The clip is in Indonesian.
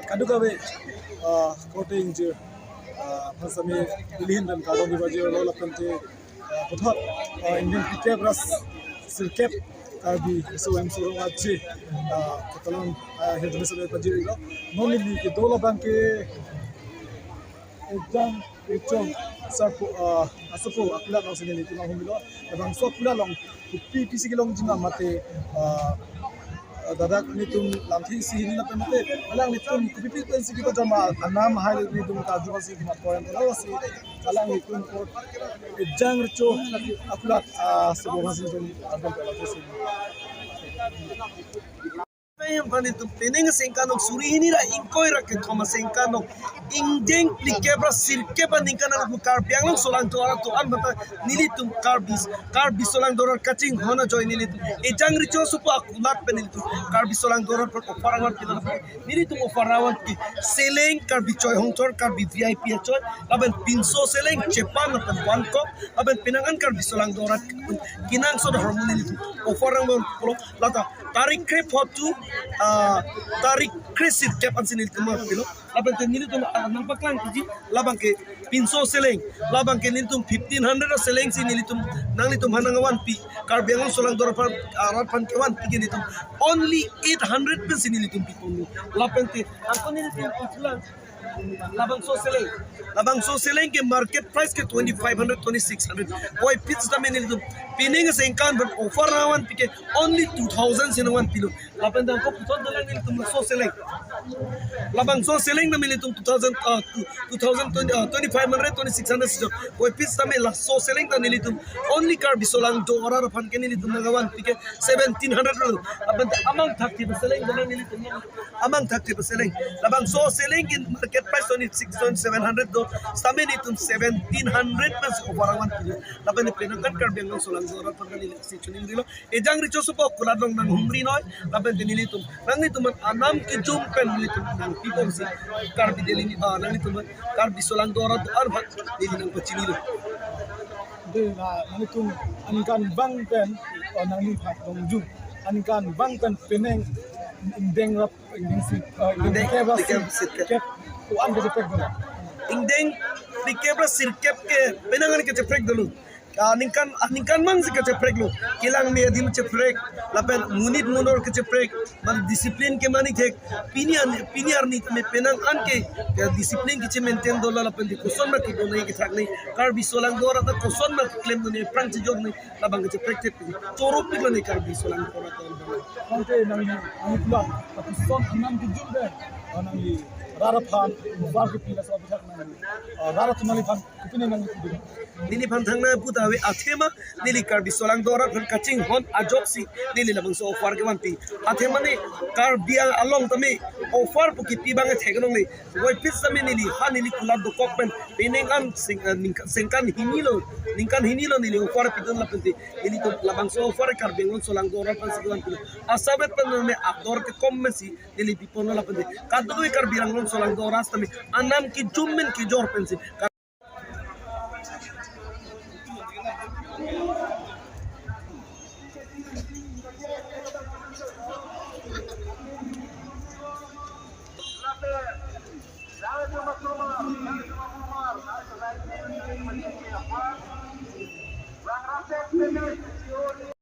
Kadu kawe coating je pasami pilihan dan kadang dibaji oleh lakukan te putar Indian cricket ras sirkep abi so yang suruh aje ketalon head mesel baji itu non ini ke dola banke exam exam sapu asapu akila nang sini itu nang humilo dan so akila long PC kilong jina mate dadak nitum lamthi sihini na pemate alang nitum kupipi pensi kita jama anam hal nitum kaju basi kuma poem lawasi alang nitum ko jang rcho akulat sebo basi nitum adal lawasi yang paling tu pening sengkano suri ini lah ingkoi rakyat koma sengkano ingdeng plikebra sirke bandingkan aku karbiang lang solang dolar tu an bata nilitum karbis solang dolar kacing hona joy nilitum ejang rico supa aku lat penilitum karbis solang dolar per ofarangan pilar nilitum ofarawan ki seleng karbi joy hongtor karbi VIP joy aben pinso seleng Jepang aben Bangkok aben pinangan karbi solang dolar kinang soda hormon nilitum ofarangan polo lata tarik krep hotu tarik kresit kapan sini cuma pilo labang ke nili tuh nampak lang tuji labang ke pinso seleng labang ke nili tuh 1500 seleng sini nili tuh nang nili tuh hanangawan pi karbiangan solang dora par arapan kewan pi nili tuh only 800 pun sini nili tuh pi labang ke aku nili tuh pulang labang so seleng ke market price ke 2500 2600 boy pits da menil dum pining sengkan ber offer rawan pike only 2000 sinawan pilo labang da ko putot da nil tum so seleng labang so seleng da menil tum 2500 2600 boy pits da menil so seleng da nil tum only car bisolang do orar fan ke nil tum nagawan pike 1700 labang amang thakti seleng da nil tum amang thakti seleng labang so seleng in market price 26,700 do same nitum 1700 plus obarangan pilo laban ni penakan karbiang solang zora pagdali situation dilo ejang richo supo kuladong nang humri noy laban dinilitum nang nitum anam ki jumpen nilitum nang people si karbi delini nang nitum karbi solang zora do arba dili nang pachinilo de na nitum ankan bang pen nang ni phak dong ju ankan bang pen peneng indeng rap indeng si indeng kep Tuan ke cepet dulu. Indeng dikebra sirkep ke penangan ke ceprek dulu. Ningkan mang si ke ceprek lu. Kilang me dim ceprek. Lapen munit munor ke ceprek. Man disiplin ke mani tek. Piniar ni me penang an ke disiplin ke maintain dulu lapen di kuson ma ke dona ke thak ni. Kar bisolang dora ta kuson ma claim ni prang ci jog ni labang ke ceprek tek. Corop piglo ni kar bisolang dora ta. Nanti nang ni pulang. Tapi son enam tujuh deh. Nang ni Rarapan, Mufaki Pila Sabatak Nang, Raratumalipan, Kupin Nang Kudu. Nili pantangna puta we athema nili kar bisolang dora kan kaching hon ajoksi nili labang so offer ke wanti athema ne kar biang along tame offer pu kiti bang thegnong ni wai pis tame nili ha nili kulad do kokpen penengan sengkan hinilo nili offer pidon lapenti nili to labang so offer kar biang solang dora pan sigwan pu asabet pan me aktor ke kommesi nili pipono lapenti kadu kar biang solang dora tame anam ki jummen ki jor pensi